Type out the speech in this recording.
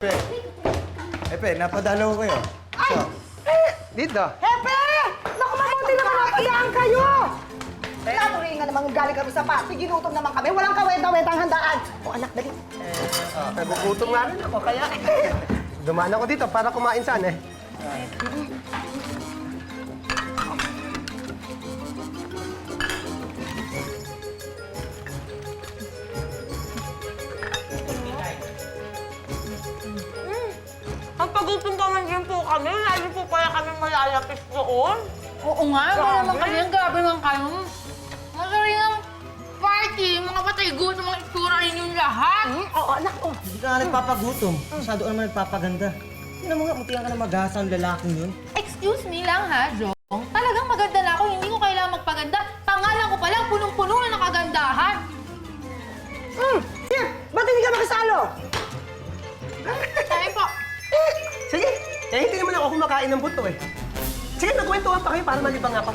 Pe, Epe, napadalaw kayo. Ay! So, Dito. Hepe! Naku, mabuti naman napadaan kayo! Natuloy nga namang galing kami sa party, ginutom naman kami. Walang kaweta-wetang handaan. O anak, dali. Nagugutom nga rin ako, kaya dumaan ako dito para kumain sana eh. Ang pagutom naman din po kami, lalo po pala kami malalapit doon. Oo nga, wala naman kayo. Ang grabe naman kayo. Masari ng party, mga patay gutom, mga itsura ninyong lahat. Oo, anak, oh. Hindi ka nga nagpapagutom. Masyado ka naman nagpapaganda. Tingnan mo nga, muntikan ka na mag-asa ang lalaking yun. Excuse me lang ha, Jong. Talagang maganda na ako, hindi ko kailangan magpaganda. Pangalan ko pa lang, punong-puno na nakagandahan. Here, ba't hindi ka makisalo? Sabi po, Sige, eh hindi naman ako kumakain ng buto eh. Sige, nagkwentuhan pa kayo para malibang ako.